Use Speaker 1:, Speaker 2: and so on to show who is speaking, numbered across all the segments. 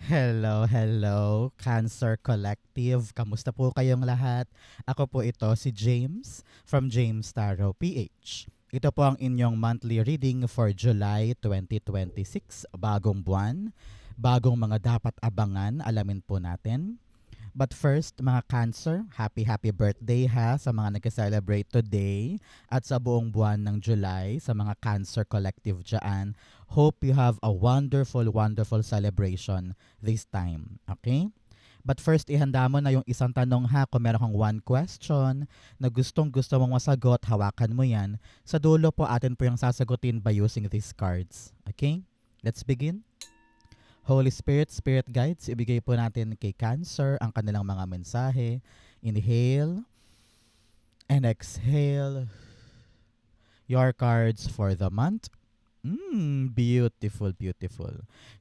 Speaker 1: Hello, hello, Cancer Collective. Kamusta po kayong lahat? Ako po ito si James from James Tarot PH. Ito po ang inyong monthly reading for July 2026. Bagong buwan, bagong mga dapat abangan, alamin po natin. But first, mga Cancer, happy birthday ha sa mga nag-celebrate today at sa buong buwan ng July sa mga Cancer Collective dyan. Hope you have a wonderful celebration this time. Okay? But first, ihanda mo na yung isang tanong ha. Kung meron kang one question na gustong gusto mong masagot, hawakan mo yan. Sa dulo po, atin po yung sasagutin by using these cards. Okay? Let's begin. Holy Spirit, Spirit Guides, ibigay po natin kay Cancer ang kanilang mga mensahe. Inhale and exhale your cards for the month. Beautiful.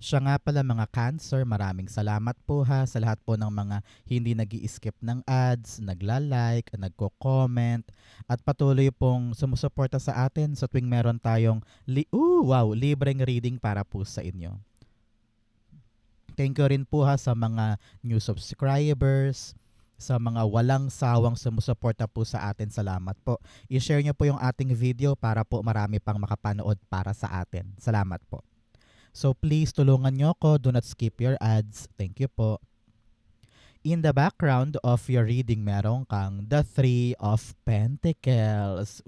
Speaker 1: Siya nga pala mga Cancer, maraming salamat po ha sa lahat po ng mga hindi nag-i-skip ng ads, nagla-like, nagko-comment, at patuloy pong sumusuporta sa atin sa tuwing meron tayong libreng reading para po sa inyo. Thank you rin po ha sa mga new subscribers, sa mga walang sawang sumusuporta po sa atin. Salamat po. I-share nyo po yung ating video para po marami pang makapanood para sa atin. Salamat po. So please tulungan nyo ako. Do not skip your ads. Thank you po. In the background of your reading, meron kang the Three of Pentacles.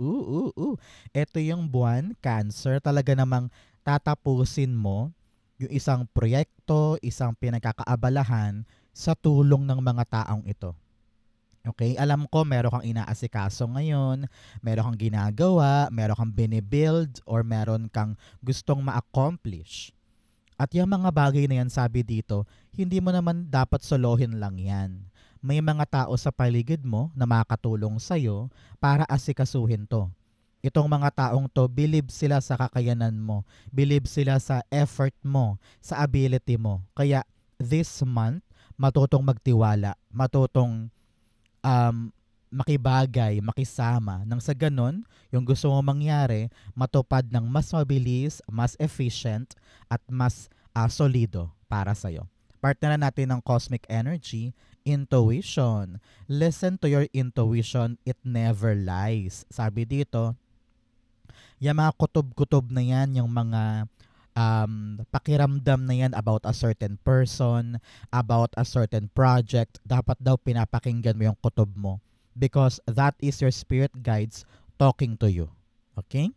Speaker 1: Ito yung buwan, Cancer. Talaga namang tatapusin mo yung isang proyekto, isang pinagkakaabalahan sa tulong ng mga taong ito. Okay? Alam ko meron kang inaasikaso ngayon, meron kang ginagawa, meron kang binibuild, or meron kang gustong ma-accomplish. At yung mga bagay na yan, sabi dito, hindi mo naman dapat solohin lang yan. May mga tao sa paligid mo na makakatulong sa'yo para asikasuhin to. Itong mga taong to, believe sila sa kakayanan mo. Believe sila sa effort mo, sa ability mo. Kaya this month, matutong magtiwala, matutong makibagay, makisama. Nang sa ganon, yung gusto mo mangyari, matupad ng mas mabilis, mas efficient, at mas solido para sa'yo. Partneran natin ng cosmic energy, intuition. Listen to your intuition, it never lies. Sabi dito, yung mga kutob-kutob na yan, yung mga pakiramdam na yan about a certain person, about a certain project, dapat daw pinapakinggan mo yung kutob mo. Because that is your spirit guides talking to you. Okay?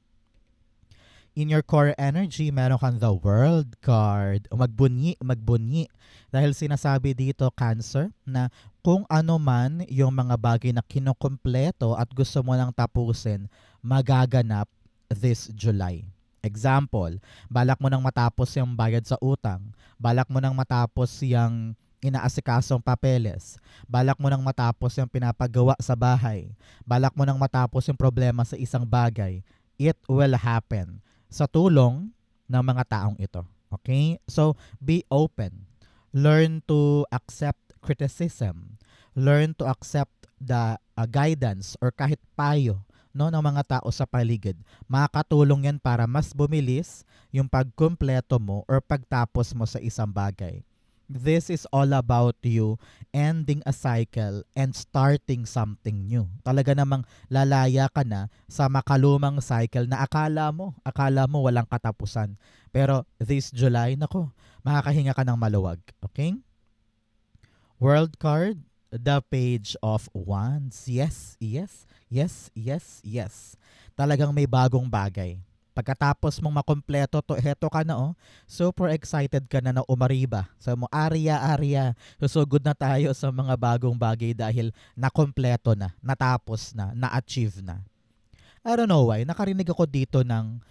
Speaker 1: In your core energy, meron kang the World card. Magbunyi. Dahil sinasabi dito, Cancer, na kung ano man yung mga bagay na kinukumpleto at gusto mo lang tapusin, magaganap this July. Example, balak mo nang matapos yung bayad sa utang, balak mo nang matapos yung inaasikasong papeles, balak mo nang matapos yung pinapagawa sa bahay, balak mo nang matapos yung problema sa isang bagay, it will happen sa tulong ng mga taong ito. Okay? So, be open. Learn to accept criticism. Learn to accept the guidance or kahit payo ng mga tao sa paligid. Makakatulong yan para mas bumilis yung pagkumpleto mo or pagtapos mo sa isang bagay. This is all about you ending a cycle and starting something new. Talaga namang lalaya ka na sa makalumang cycle na akala mo walang katapusan. Pero this July, makakahinga ka ng maluwag. Okay? World card, the Page of Wands. Yes. Talagang may bagong bagay. Pagkatapos mong makompleto to, heto ka na super excited ka na umariba. So mo, Arya, susugod na tayo sa mga bagong bagay dahil nakompleto na, natapos na, na-achieve na. I don't know why, nakarinig ako dito ng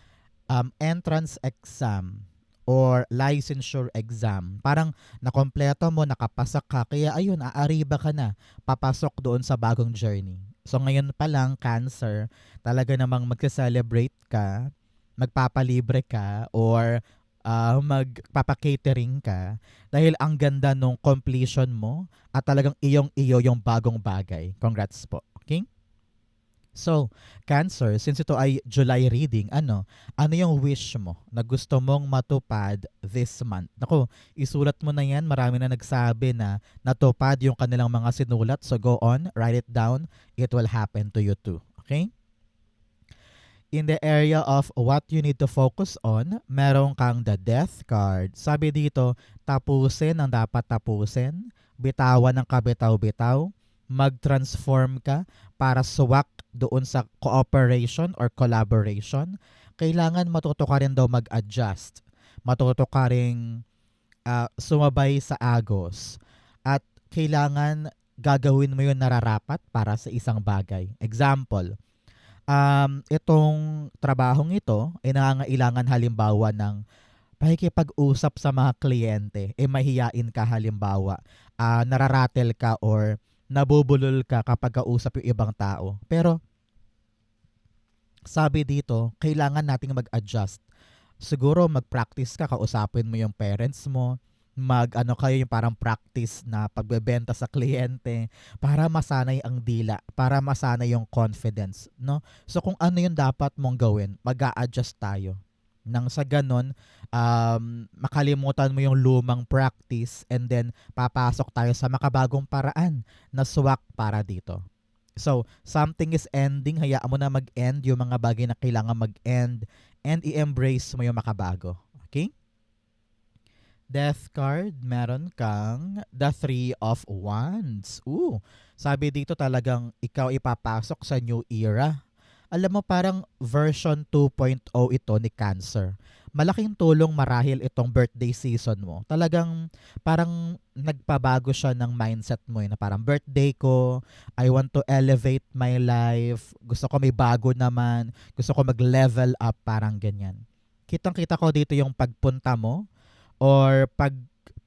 Speaker 1: entrance exam or licensure exam. Parang nakompleto mo, nakapasa ka, kaya ayun, aariba ka na, papasok doon sa bagong journey. So ngayon pa lang, Cancer, talaga namang magsa-celebrate ka, magpapalibre ka, or magpapakatering ka dahil ang ganda nung completion mo at talagang iyong-iyo yung bagong bagay. Congrats po. Okay? So, Cancer, since ito ay July reading, ano yung wish mo na gusto mong matupad this month? Naku, isulat mo na yan. Marami na nagsabi na natupad yung kanilang mga sinulat. So go on, write it down. It will happen to you too. Okay? In the area of what you need to focus on, meron kang the death card. Sabi dito, tapusin ang dapat tapusin, bitawan ang kabitaw-bitaw, mag-transform ka para suwak doon sa cooperation or collaboration. Kailangan matuto ka rin daw mag-adjust. Matuto ka rin sumabay sa agos. At kailangan gagawin mo yung nararapat para sa isang bagay. Example, itong trabahong ito ay nangangailangan halimbawa ng pakikipag-usap sa mga kliyente. Mahiyain ka halimbawa, nararatel ka or nabubulol ka kapag kausap yung ibang tao. Pero sabi dito, kailangan nating mag-adjust. Siguro mag-practice ka, kausapin mo yung parents mo, kayo yung parang practice na pagbebenta sa kliyente para masanay ang dila, para masanay yung confidence, no? So kung ano yung dapat mong gawin, mag-a-adjust tayo. Nang sa ganon, makalimutan mo yung lumang practice and then papasok tayo sa makabagong paraan na swak para dito. So, something is ending, hayaan mo na mag-end yung mga bagay na kailangan mag-end and i-embrace mo yung makabago. Okay? Death card, meron kang the Three of Wands. Sabi dito talagang ikaw ipapasok sa new era. Alam mo, parang version 2.0 ito ni Cancer. Malaking tulong marahil itong birthday season mo. Talagang parang nagpabago siya ng mindset mo na parang birthday ko, I want to elevate my life, gusto ko may bago naman, gusto ko mag-level up, parang ganyan. Kitang-kita ko dito yung pagpunta mo or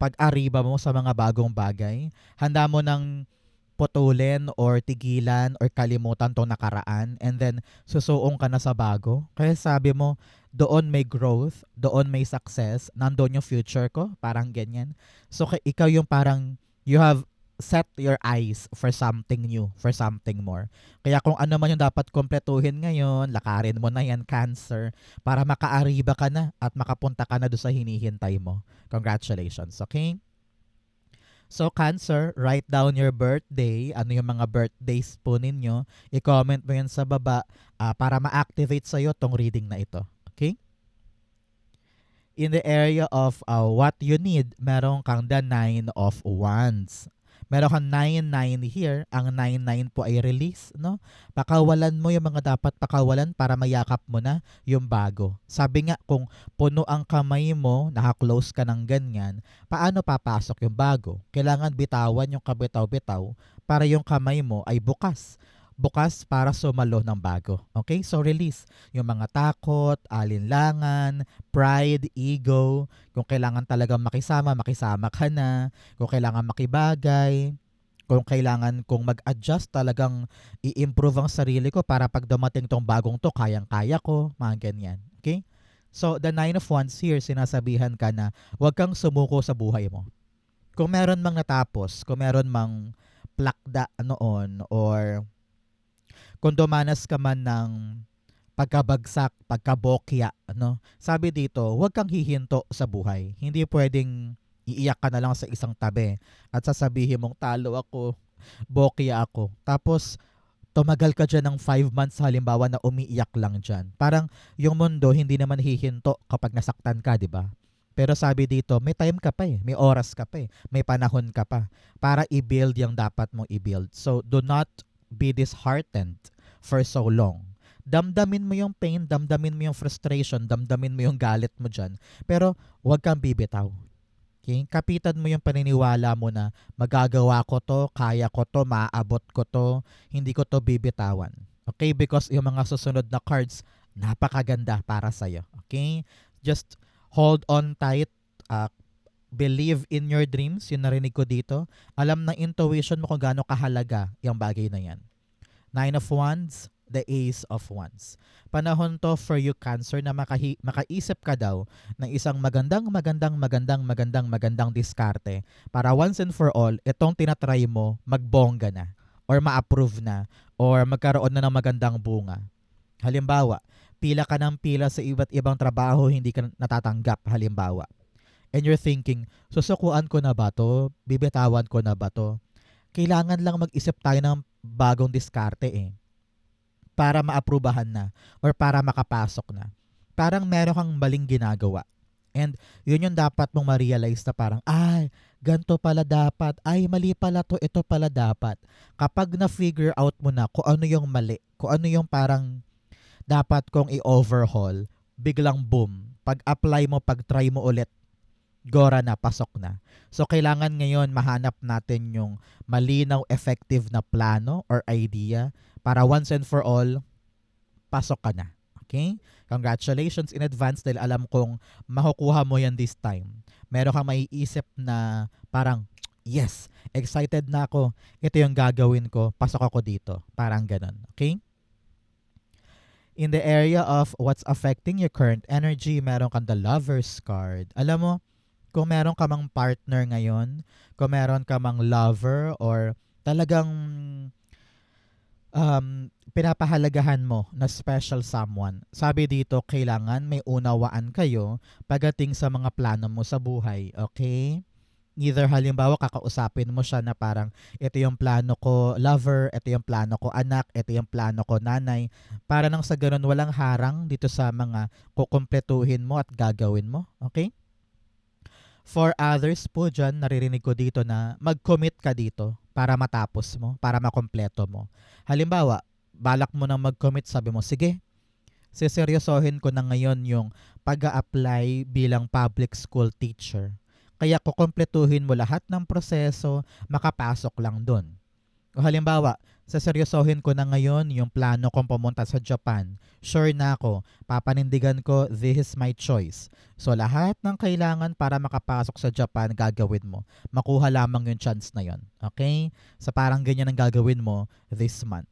Speaker 1: pag-ariba mo sa mga bagong bagay. Handa mo ng putulin or tigilan or kalimutan tong nakaraan and then susuong ka na sa bago. Kaya sabi mo, doon may growth, doon may success, nandoon yung future ko, parang ganyan. So ikaw yung parang you have set your eyes for something new, for something more. Kaya kung ano man yung dapat kompletuhin ngayon, lakarin mo na yan, Cancer, para makaariba ka na at makapunta ka na doon sa hinihintay mo. Congratulations, okay? So Cancer, write down your birthday, ano yung mga birthdays po ninyo, i-comment mo yan sa baba para ma-activate sa'yo tong reading na ito. Okay? In the area of what you need, meron kang the Nine of Wands. Meron kang 9-9 here. Ang 9-9 po ay release, no? Pakawalan mo yung mga dapat pakawalan para mayakap mo na yung bago. Sabi nga, kung puno ang kamay mo, naka-close ka ng ganyan, paano papasok yung bago? Kailangan bitawan yung kabitaw-bitaw para yung kamay mo ay bukas. Bukas para sumalo ng bago. Okay? So release yung mga takot, alinlangan, pride, ego. Kung kailangan talagang makisama, makisama ka na. Kung kailangan makibagay, kung kailangan kong mag-adjust, talagang i-improve ang sarili ko para pag dumating tong bagong to, kayang-kaya ko, mga ganyan. Okay? So, the Nine of Wands here, sinasabihan ka na huwag kang sumuko sa buhay mo. Kung meron mang natapos, kung meron mang plakda noon, or kung dumanas ka man ng pagkabagsak, pagkabokya, sabi dito, huwag kang hihinto sa buhay. Hindi pwedeng iiyak ka na lang sa isang tabi at sasabihin mong talo ako, bokya ako. Tapos, tumagal ka dyan ng 5 months halimbawa na umiiyak lang dyan. Parang yung mundo hindi naman hihinto kapag nasaktan ka, di ba? Pero sabi dito, may time ka pa may oras ka pa may panahon ka pa para i-build yung dapat mong i-build. So, do not be disheartened for so long. Damdamin mo yung pain, damdamin mo yung frustration, damdamin mo yung galit mo dyan. Pero huwag kang bibitaw. Okay? Kapitan mo yung paniniwala mo na magagawa ko to, kaya ko to, maaabot ko to, hindi ko to bibitawan. Okay? Because yung mga susunod na cards, napakaganda para sa'yo. Okay? Just hold on tight, believe in your dreams, yun narinig ko dito. Alam ng intuition mo kung gaano kahalaga yung bagay na yan. Nine of Wands, the Ace of Wands. Panahon to for you, Cancer, na makaisip ka daw ng isang magandang diskarte para once and for all, itong tinatry mo, magbongga na. or ma-approve na or magkaroon na ng magandang bunga. Halimbawa, pila ka ng pila sa iba't ibang trabaho, hindi ka natatanggap halimbawa. And you're thinking, susukuan ko na ba to? Bibitawan ko na ba to? Kailangan lang mag-isip tayo ng bagong diskarte para maaprubahan na or para makapasok na. Parang meron kang maling ginagawa. And yun yung dapat mong ma-realize na parang, ay, ganito pala dapat. Ay, mali pala to. Ito pala dapat. Kapag na-figure out mo na kung ano yung mali, kung ano yung parang dapat kong i-overhaul, biglang boom. Pag-apply mo, pag-try mo ulit, gora na, pasok na. So, kailangan ngayon mahanap natin yung malinaw, effective na plano or idea para once and for all, pasok ka na. Okay? Congratulations in advance dahil alam kong makukuha mo yan this time. Meron kang maiisip na parang, yes, excited na ako. Ito yung gagawin ko. Pasok ako dito. Parang ganun. Okay? In the area of what's affecting your current energy, meron kang the Lover's card. Alam mo, kung meron ka mang partner ngayon, kung meron ka mang lover or talagang pinapahalagahan mo na special someone. Sabi dito, kailangan may unawaan kayo pagdating sa mga plano mo sa buhay. Okay? Either halimbawa, kakausapin mo siya na parang, ito yung plano ko lover, ito yung plano ko anak, ito yung plano ko nanay. Para nang sa ganun, walang harang dito sa mga kukumpletuhin mo at gagawin mo. Okay? For others po dyan, naririnig ko dito na mag-commit ka dito para matapos mo, para makompleto mo. Halimbawa, balak mo nang mag-commit, sabi mo, sige, seseryosohin ko na ngayon yung pag-a-apply bilang public school teacher. Kaya kukumpletuhin mo lahat ng proseso, makapasok lang dun. O halimbawa, seseryosohin ko na ngayon yung plano kong pumunta sa Japan. Sure na ako, papanindigan ko, this is my choice. So lahat ng kailangan para makapasok sa Japan, gagawin mo. Makuha lamang yung chance na yon. Okay? So parang ganyan ang gagawin mo this month.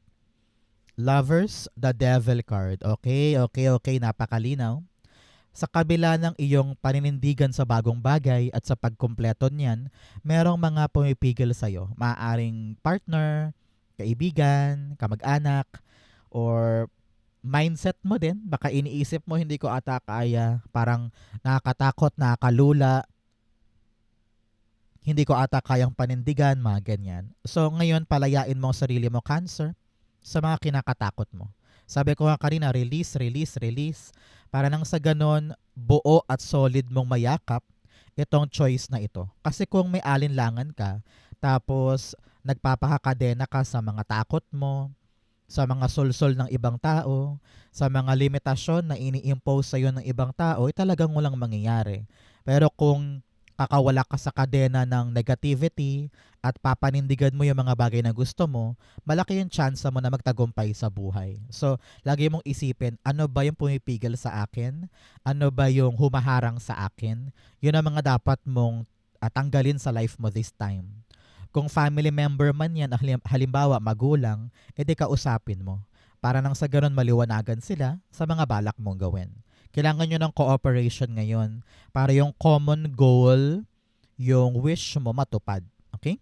Speaker 1: Lovers, the Devil card. Okay, napakalinaw. Sa kabila ng iyong paninindigan sa bagong bagay at sa pagkumpleto niyan, merong mga pumipigil sa'yo. Maaaring partner, kaibigan, kamag-anak, or mindset mo din. Baka iniisip mo, hindi ko ata kaya, parang nakakatakot, nakakalula, hindi ko ata kayang panindigan, mga ganyan. So ngayon, palayain mo ang sarili mo, Cancer, sa mga kinakatakot mo. Sabi ko nga kanina, release. Para nang sa ganon, buo at solid mong mayakap itong choice na ito. Kasi kung may alinlangan ka, tapos nagpapakakadena ka sa mga takot mo, sa mga sulsol ng ibang tao, sa mga limitasyon na ini-impose sa'yo ng ibang tao, talagang walang mangyayari. Pero kung kakawala ka sa kadena ng negativity at papanindigan mo yung mga bagay na gusto mo, malaki yung chance mo na magtagumpay sa buhay. So, lagi mong isipin, ano ba yung pumipigil sa akin? Ano ba yung humaharang sa akin? Yun ang mga dapat mong tanggalin sa life mo this time. Kung family member man yan, halimbawa magulang, edi kausapin mo. Para nang sa ganun maliwanagan sila sa mga balak mong gawin. Kailangan nyo ng cooperation ngayon para yung common goal, yung wish mo matupad. Okay?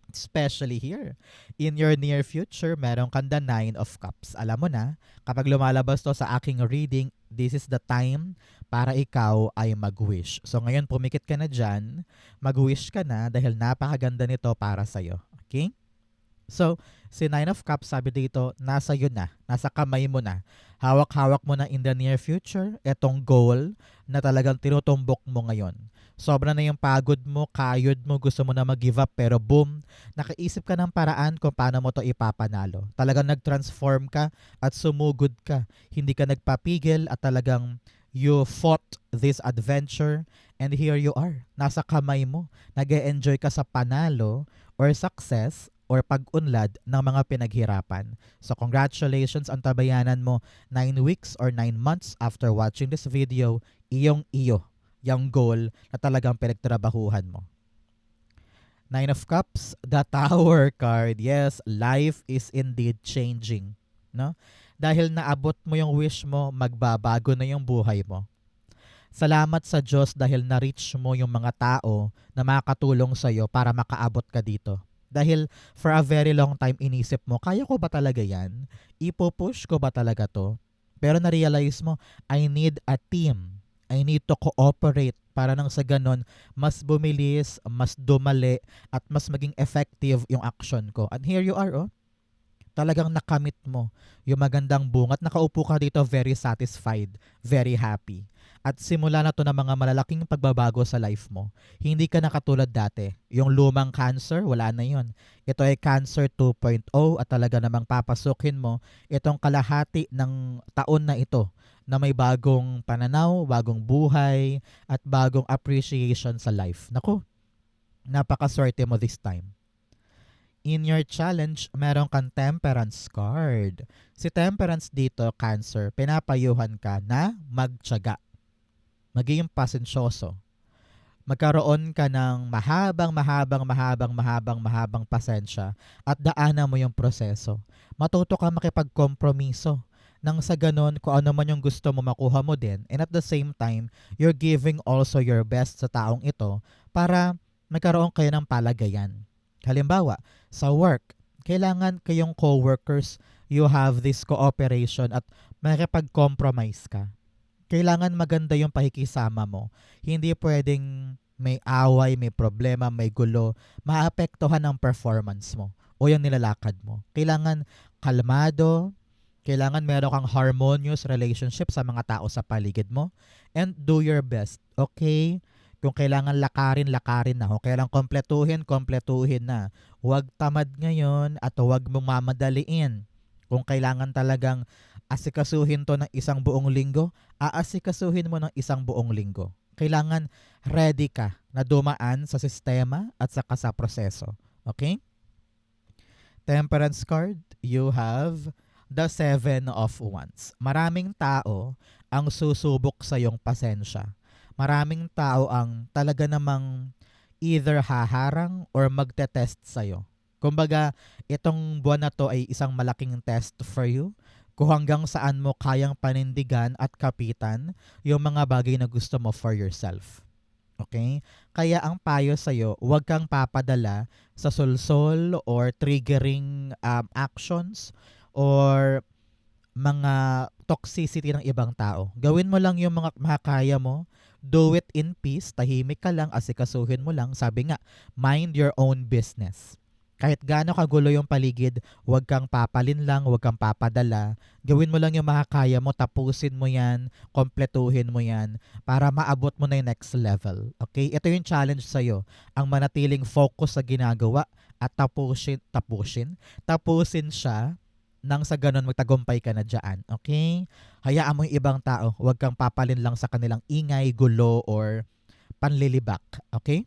Speaker 1: Especially here. In your near future, meron kang the 9 of Cups. Alam mo na, kapag lumalabas to sa aking reading, this is the time para ikaw ay mag-wish. So ngayon, pumikit ka na dyan, mag-wish ka na dahil napakaganda nito para sa'yo. Okay? So, si 9 of Cups, sabi dito, nasa yun na, nasa kamay mo na. Hawak-hawak mo na in the near future, etong goal na talagang tinutumbok mo ngayon. Sobra na yung pagod mo, kayod mo, gusto mo na mag-give up, pero boom, nakaisip ka ng paraan kung paano mo to ipapanalo. Talagang nag-transform ka at sumugod ka. Hindi ka nagpapigil at talagang you fought this adventure and here you are. Nasa kamay mo. Nag-e-enjoy ka sa panalo or success or pag-unlad ng mga pinaghirapan. So congratulations, ang tabayanan mo 9 weeks or 9 months after watching this video, iyong-iyo, yung goal na talagang pinagtrabahuhan mo. 9 of Cups, the Tower card. Yes, life is indeed changing. No? Dahil naabot mo yung wish mo, magbabago na yung buhay mo. Salamat sa Diyos dahil na-reach mo yung mga tao na makakatulong sa'yo para makaabot ka dito. Dahil for a very long time inisip mo, kaya ko ba talaga yan? Ipo-push ko ba talaga to? Pero na-realize mo, I need a team. I need to cooperate para nang sa ganon, mas bumilis, mas dumali, at mas maging effective yung action ko. And here you are, oh. Talagang nakamit mo yung magandang bunga at nakaupo ka dito very satisfied, very happy. At simula na to ng mga malalaking pagbabago sa life mo. Hindi ka na katulad dati. Yung lumang cancer, wala na yun. Ito ay cancer 2.0 at talaga namang papasukin mo itong kalahati ng taon na ito na may bagong pananaw, bagong buhay, at bagong appreciation sa life. Naku, napakaswerte mo this time. In your challenge, meron kang temperance card. Si temperance dito, Cancer, pinapayuhan ka na magtiyaga. Maging pasensyoso. Magkaroon ka ng mahabang pasensya at daanan mo yung proseso. Matuto ka makipagkompromiso. Nang sa ganon, kung ano man yung gusto mo makuha mo din, and at the same time, you're giving also your best sa taong ito para magkaroon kayo ng palagayan. Halimbawa, sa work, kailangan kayong co-workers, you have this cooperation at makipag-compromise ka. Kailangan maganda yung pakikisama mo. Hindi pwedeng may away, may problema, may gulo, maapektuhan ang performance mo o yung nilalakad mo. Kailangan kalmado, kailangan meron kang harmonious relationship sa mga tao sa paligid mo, and do your best, okay? Kung kailangan lakarin na. Kung kailangan kompletuhin na. Huwag tamad ngayon at huwag mong mamadaliin. Kung kailangan talagang asikasuhin to ng isang buong linggo, aasikasuhin mo ng isang buong linggo. Kailangan ready ka na dumaan sa sistema at saka sa proseso. Okay? Temperance card, you have the 7 of Wands. Maraming tao ang susubok sa iyong pasensya. Maraming tao ang talaga namang either haharang or magte-test sa'yo. Kumbaga, itong buwan na to ay isang malaking test for you kung hanggang saan mo kayang panindigan at kapitan yung mga bagay na gusto mo for yourself. Okay? Kaya ang payo sa'yo, huwag kang papadala sa sulsol or triggering actions or mga toxicity ng ibang tao. Gawin mo lang yung mga makakaya mo. Do it in peace. Tahimik ka lang, asikasuhin mo lang. Sabi nga, mind your own business. Kahit gaano kagulo yung paligid, huwag kang papalin lang, huwag kang papadala. Gawin mo lang yung makakaya mo, tapusin mo yan, kompletuhin mo yan, para maabot mo na yung next level. Okay? Ito yung challenge sa'yo. Ang manatiling focus sa ginagawa at tapusin siya nang sa ganun magtagumpay ka na dyan. Okay? Hayaan mo yung ibang tao. Huwag kang papalin lang sa kanilang ingay, gulo, or panlilibak. Okay?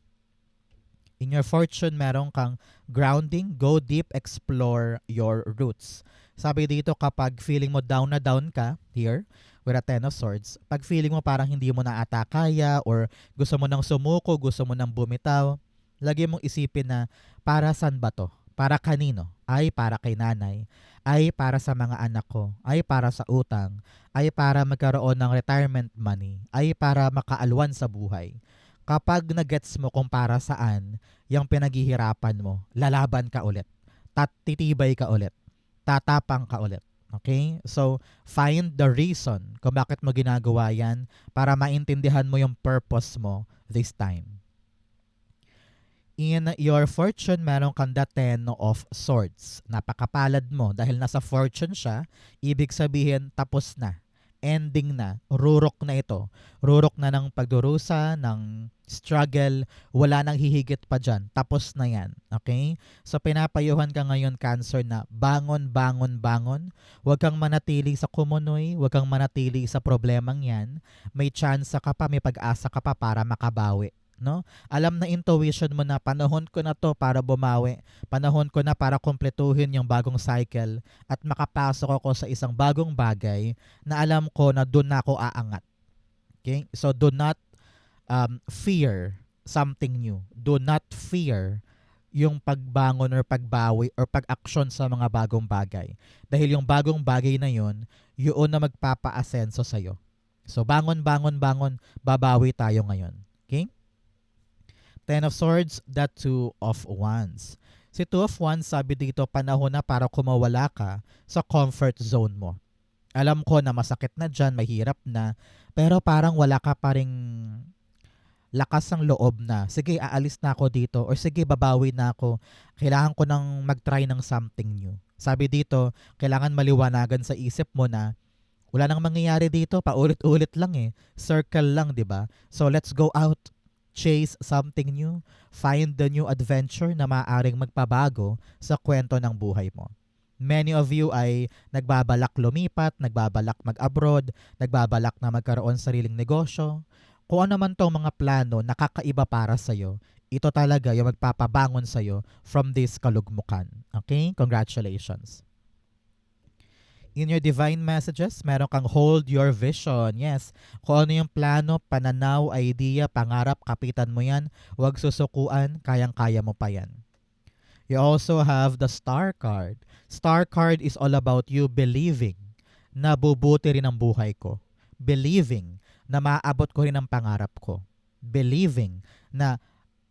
Speaker 1: In your fortune, meron kang grounding, go deep, explore your roots. Sabi dito, kapag feeling mo down na down ka, here, with a 10 of swords, pag feeling mo parang hindi mo na ata kaya, or gusto mo nang sumuko, gusto mo nang bumitaw, lagi mong isipin na, para saan ba to? Para kanino? Ay, para kay nanay. Ay, para sa mga anak ko. Ay, para sa utang. Ay, para magkaroon ng retirement money. Ay, para makaalwan sa buhay. Kapag nagets mo kung para saan yung pinaghihirapan mo, lalaban ka ulit. Titibay ka ulit. Tatapang ka ulit. Okay? So, find the reason kung bakit mo ginagawa yan para maintindihan mo yung purpose mo this time. In your fortune, meron kang the 10 of swords. Napakapalad mo dahil nasa fortune siya, ibig sabihin tapos na. Ending na. Rurok na ito. Rurok na ng pagdurusa, ng struggle. Wala nang hihigit pa dyan. Tapos na yan. Okay? So pinapayuhan ka ngayon, Cancer, na bangon, bangon, bangon. Huwag kang manatili sa kumunoy. Huwag kang manatili sa problemang yan. May chance ka pa, may pag-asa ka pa para makabawi. No? Alam na intuition mo na panahon ko na to para bumawi. Panahon ko na para kumpletuhin yung bagong cycle at makapasok ako sa isang bagong bagay na alam ko na doon na ako aangat. Okay? So do not fear something new. Do not fear yung pagbangon or pagbawi or pag-action sa mga bagong bagay. Dahil yung bagong bagay na yun na magpapa-asenso sa'yo. So bangon, bangon, bangon, babawi tayo ngayon. Okay? 10 of Swords, the 2 of Wands. Si Two of Wands, sabi dito, panahon na para kumawala ka sa comfort zone mo. Alam ko na masakit na dyan, mahirap na, pero parang wala ka pa ring lakas ng loob na, sige, aalis na ako dito, or sige, babawi na ako. Kailangan ko nang mag-try ng something new. Sabi dito, kailangan maliwanagan sa isip mo na wala nang mangyayari dito, paulit-ulit lang eh. Circle lang, 'di ba? So let's go out, chase something new, find the new adventure na maaaring magpabago sa kwento ng buhay mo. Many of you ay nagbabalak lumipat, nagbabalak mag-abroad, nagbabalak na magkaroon sariling negosyo. Kung ano man tong mga plano na kakaiba para sa'yo, ito talaga yung magpapabangon sa'yo from this kalugmukan. Okay? Congratulations. In your divine messages, meron kang hold your vision. Yes, kung ano yung plano, pananaw, idea, pangarap, kapitan mo yan. Huwag susukuan, kayang-kaya mo pa yan. You also have the star card. Star card is all about you believing na bubuti rin ang buhay ko. Believing na maaabot ko rin ang pangarap ko. Believing na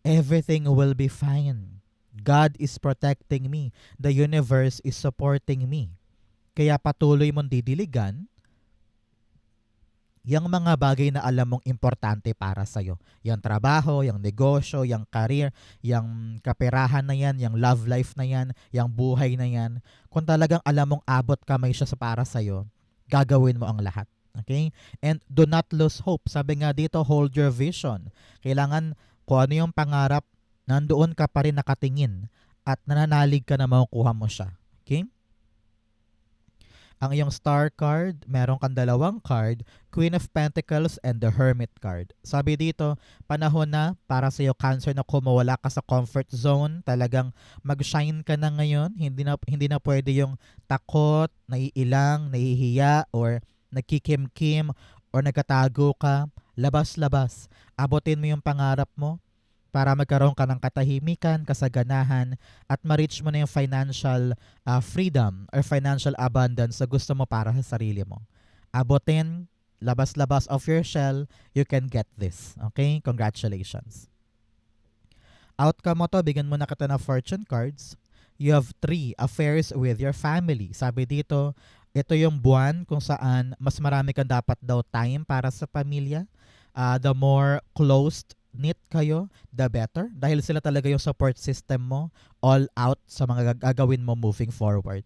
Speaker 1: everything will be fine. God is protecting me. The universe is supporting me. Kaya patuloy mong didiligan yung mga bagay na alam mong importante para sa'yo. Yung trabaho, yung negosyo, yung career, yung kaperahan na yan, yung love life na yan, yung buhay na yan. Kung talagang alam mong abot kamay siya sa para sa'yo, gagawin mo ang lahat. Okay? And do not lose hope. Sabi nga dito, hold your vision. Kailangan kung ano yung pangarap, nandoon ka pa rin nakatingin at nananalig ka na makukuha mo siya. Okay? Ang iyong star card, meron kang dalawang card, Queen of Pentacles and the Hermit card. Sabi dito, panahon na para sa iyo Cancer na kumawala ka sa comfort zone, talagang mag-shine ka na ngayon, hindi na pwede yung takot, naiilang, nahihiya, or nagkikimkim, or nagkatago ka. Labas-labas, abutin mo yung pangarap mo, para magkaroon ka ng katahimikan, kasaganahan, at ma-reach mo na yung financial freedom or financial abundance na gusto mo para sa sarili mo. Abutin, labas-labas of your shell, you can get this. Okay? Congratulations. Outcome mo to, bigyan mo na kita ng fortune cards. You have 3 affairs with your family. Sabi dito, ito yung buwan kung saan mas marami kang dapat daw time para sa pamilya. The more closed knit kayo, the better. Dahil sila talaga yung support system mo all out sa mga gagawin mo moving forward.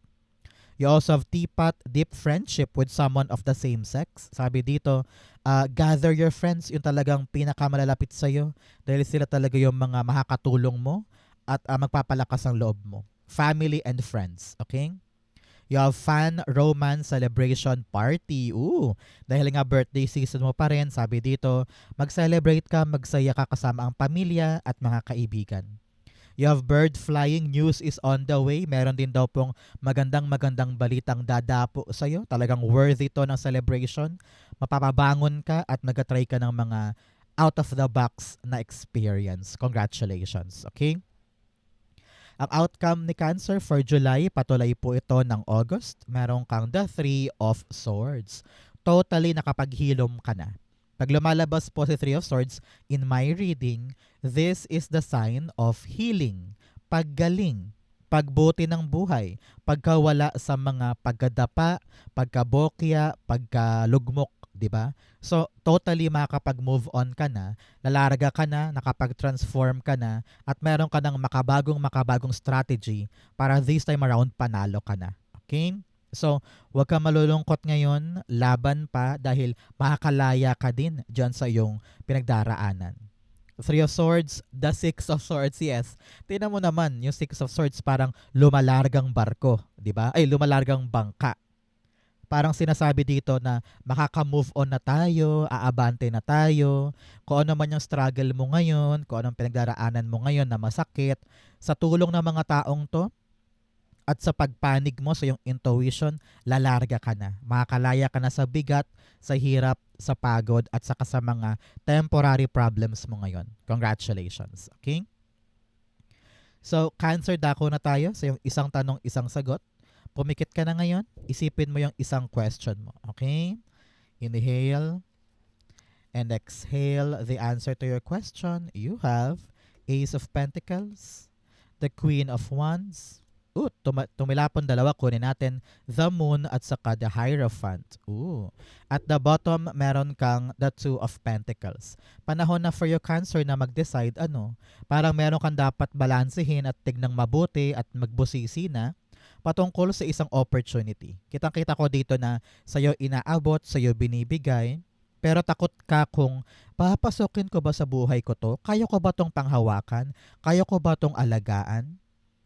Speaker 1: You also have teapot, deep friendship with someone of the same sex. Sabi dito, gather your friends, yung talagang pinakamalalapit sa'yo. Dahil sila talaga yung mga makakatulong mo at magpapalakas ang loob mo. Family and friends. Okay? You have fun, romance, celebration, party. Dahil nga birthday season mo pa rin, sabi dito, mag-celebrate ka, magsaya ka kasama ang pamilya at mga kaibigan. You have bird flying, news is on the way. Meron din daw pong magandang balitang dadapo sa'yo. Talagang worthy to ng celebration. Mapapabangon ka at mag-try ka ng mga out of the box na experience. Congratulations. Okay? Ang outcome ni Cancer for July, patuloy po ito ng August. Meron kang the 3 of Swords. Totally nakapaghilom ka na. Pag lumalabas po si 3 of Swords in my reading, this is the sign of healing, paggaling, pagbuti ng buhay, pagkawala sa mga pagkadapa, pagkabokya, pagkalugmok, di ba? So, totally makakapag-move on ka na, lalarga ka na, nakapag-transform ka na, at meron ka ng makabagong strategy para this time around panalo ka na. Okay? So, huwag ka malulungkot ngayon, laban pa dahil makakalaya ka din dyan sa iyong pinagdaraanan. 3 of Swords, the 6 of Swords, yes. Tingnan mo naman, yung 6 of Swords parang lumalargang barko, di ba? Ay, lumalargang bangka. Parang sinasabi dito na makaka-move on na tayo, aabante na tayo. Kung ano man yung struggle mo ngayon, kung anong pinagdaraanan mo ngayon na masakit, sa tulong ng mga taong to, at sa pagpanig mo sa iyong intuition, lalarga ka na. Makakalaya ka na sa bigat, sa hirap, sa pagod, at saka sa mga temporary problems mo ngayon. Congratulations. Okay? So, Cancer, dako na tayo sa iyong isang tanong, isang sagot. Pumikit ka na ngayon, isipin mo yung isang question mo. Okay? Inhale and exhale the answer to your question. You have Ace of Pentacles, The Queen of Wands. Tumilapon dalawa. Kunin natin the Moon at saka the Hierophant. At the bottom, meron kang the Two of Pentacles. Panahon na for your Cancer na mag-decide parang meron kang dapat balansehin at tignang mabuti at magbusisi na patungkol sa isang opportunity. Kitang-kita ko dito na sa'yo inaabot, sa'yo binibigay, pero takot ka kung papasukin ko ba sa buhay ko to? Kaya ko ba tong panghawakan? Kaya ko ba tong alagaan?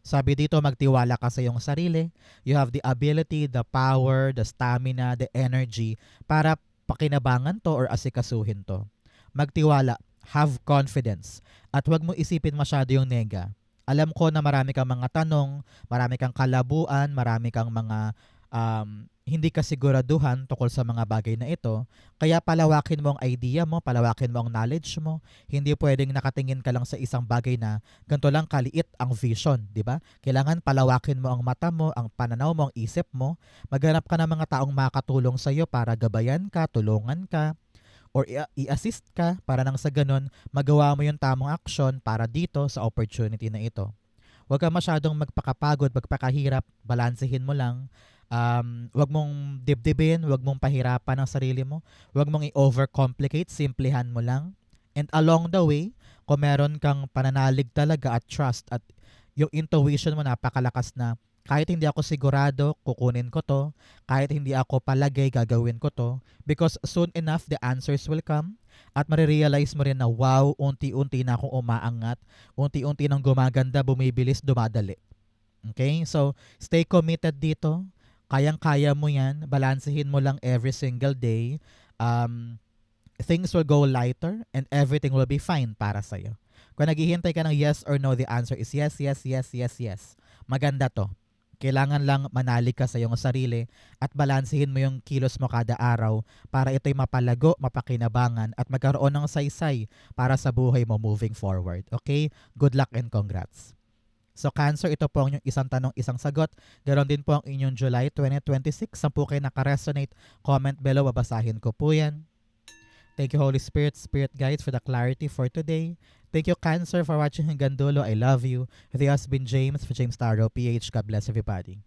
Speaker 1: Sabi dito, magtiwala ka sa iyong sarili. You have the ability, the power, the stamina, the energy para pakinabangan to or asikasuhin to. Magtiwala, have confidence, at huwag mo isipin masyado yung nega. Alam ko na marami kang mga tanong, marami kang kalabuan, marami kang mga hindi kasiguraduhan tungkol sa mga bagay na ito. Kaya palawakin mo ang idea mo, palawakin mo ang knowledge mo. Hindi pwedeng nakatingin ka lang sa isang bagay na ganito lang kaliit ang vision, di ba? Kailangan palawakin mo ang mata mo, ang pananaw mo, ang isip mo. Maghanap ka ng mga taong makakatulong sa iyo para gabayan ka, tulungan ka, or i-assist ka para nang sa ganun magawa mo yung tamang action para dito sa opportunity na ito. Huwag ka masyadong magpakapagod, magpakahirap, balansehin mo lang. Wag mong dibdibin, wag mong pahirapan ang sarili mo, wag mong i-overcomplicate, simplihan mo lang. And along the way, kung meron kang pananalig talaga at trust at yung intuition mo napakalakas na kahit hindi ako sigurado, kukunin ko to, kahit hindi ako palagay, gagawin ko to, because soon enough, the answers will come at marirealize mo rin na wow, unti-unti na akong umaangat, unti-unti nang gumaganda, bumibilis, dumadali. Okay? So, stay committed dito. Kayang-kaya mo yan. Balansehin mo lang every single day. Things will go lighter and everything will be fine para sa'yo. Kung naghihintay ka ng yes or no, the answer is yes, yes, yes, yes, yes. Maganda to. Kailangan lang manalig ka sa iyong sarili at balansehin mo yung kilos mo kada araw para ito'y mapalago, mapakinabangan at magkaroon ng saysay para sa buhay mo moving forward. Okay? Good luck and congrats. So Cancer, ito po ang inyong isang tanong, isang sagot. Ganon din po ang inyong July 2026. Saan po kayo nakaresonate? Comment below, babasahin ko po yan. Thank you Holy Spirit, Spirit Guides for the clarity for today. Thank you Cancer for watching hanggang dulo. I love you. This has been James for James Taro PH. God bless everybody.